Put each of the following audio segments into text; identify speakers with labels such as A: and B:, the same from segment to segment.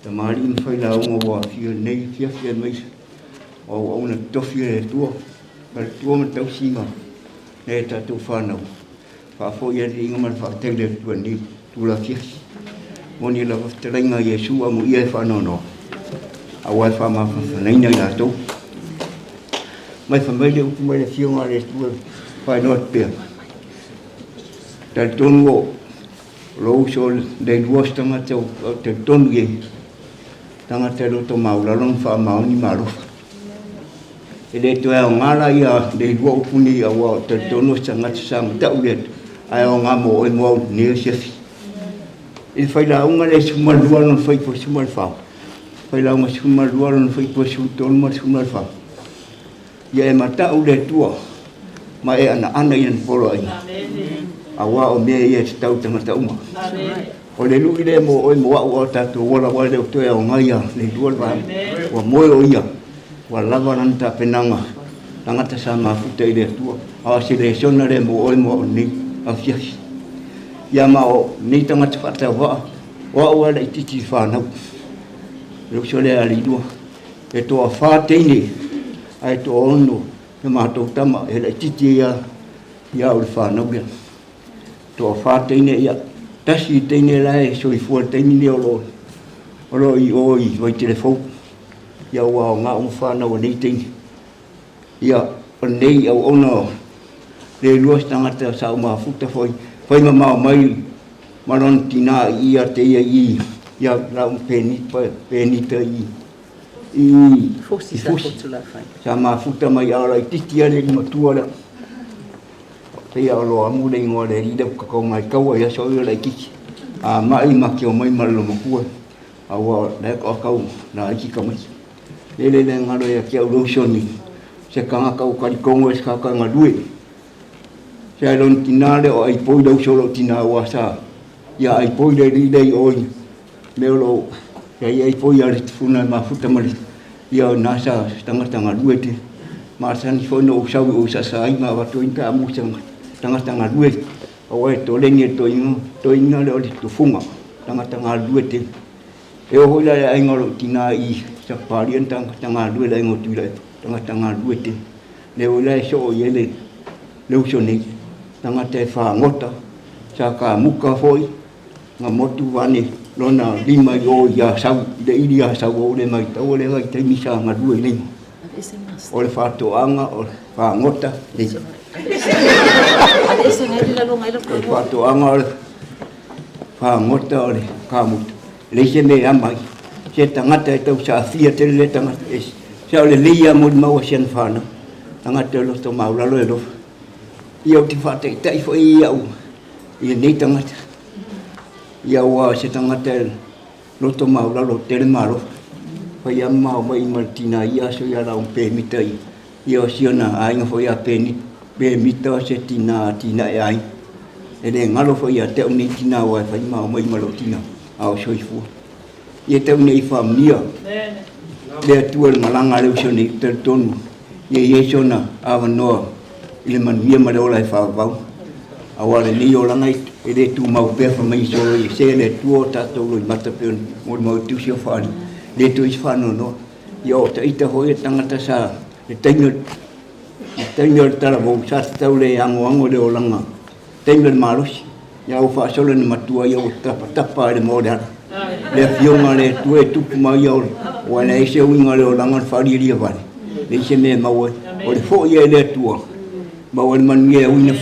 A: Tamarin fai la uma fia nei fia mais o una tofia tua per tua ma tau singa e ta tu whanau fo ia ringa man fa tele tua ni tu la fia moni la terenga Yesu amu ia whanau no a wai fa ma fa nei nei la tu mai fa mai le upu mai le fia ngare tua fa no pia tal tongo lo sol de duostanga te tongi tanga te roto maula long fa mauni maru e le to e ngala ia de wo puni a wa te tono sanga sang ta ulet ai o ngamo e mo ni se il fai la unga le suma lua non fai po suma fa fai la unga suma lua non fai po su ton ma suma fa ia e mata ulet tua ma e ana ien polo ai awa o me ia tau tanga uma o le lu ile mo o mo o ta to wala wala to e o ngaia le dual ba o mo o ia wa lava nanta penanga tangata sama futa ile tu a se le sona le mo o ni a fia ya ma o ni tangata fata wa le titi fa na le so le ali du e to fa te ni ai to ono e ma to tama e le titi ya o fa na bia to fa te ni ya tasi tene lai so i fu tene ni olo i vai telefon ya wa nga un fa na ni tene ya nei au ono le luas tangata sa ma futa foi ma mai maron tina ia te i ya la un peni te i
B: fosi sa fotu la fai
A: sa ma futa mai ala titia le matua te alo amu le ngore ida ko mai kau ya so le ki a mai ma ki o mai malo mo ku a wa le ko kau na ki ka mai le ngalo ya ki o shoni se ka kau ka ko mo ska ka ngadui se lon tinale o ai poi do solo tina wa sa ya ai poi le dei oi me lo ya ai poi ya funa ma futa mali ya nasa tanga duete ma san fo no sa o sa ai ma wa to inka mu tanga duet o e to lengi to ina le o Letufuga tanga duet e o hola ai ngoro tina i sa parien tanga duet le ngo tule tanga duet le o le so yele le o soni tanga te fa ngota sa ka muka foi nga motu vani lona lima yo ya sa de idia sa o le mai to le ai te misa nga duet le o le fa to anga o fa ngota le
B: ese ngai la longa
A: o fato anga fa ngota o le kamut le sene amai se tangata tau sa fia te le tangata es sa le lia mo mau sen fana tangata lo to mau la lo ia ti fa te tai fo ia u ia nei tangata ia wa se tangata lo to mau la lo te malo fa ia mau mai martina ia so ia la un pe mitai ia siona ai ngo fo ia peni be mita se tina e ai e le ngalo fo ia te uni tina wa fa ma mai malo tina au soifu ia te uni famia le tuel malanga le soni te tonu ia sona avano ile man ia ma le fa va awale ni o langa e le tu mau pe fa mai so i se le tu ta to lo mata pe mo tu si fa le tu is fa no yo te ita ho e tangata sa e tenyo tala bo sa taule ango le olanga tenyo malos ya o fa solo ni matua yo tapa le moda le fiona le tu ma yo wana ise winga le olanga fa ri va le se me ma o le fo ye le tua ma o man ye wina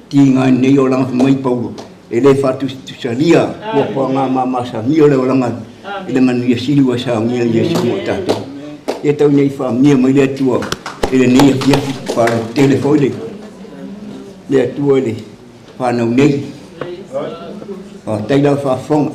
A: tinga ne yo olanga mai paulo e le fa tu salia ko nga ma sa mi le olanga le man ye sili wa sa mi ye si mo tato e tau nei fa mi mai le tua ele ni ia para telefone le tuole para no nei o tai da fa fong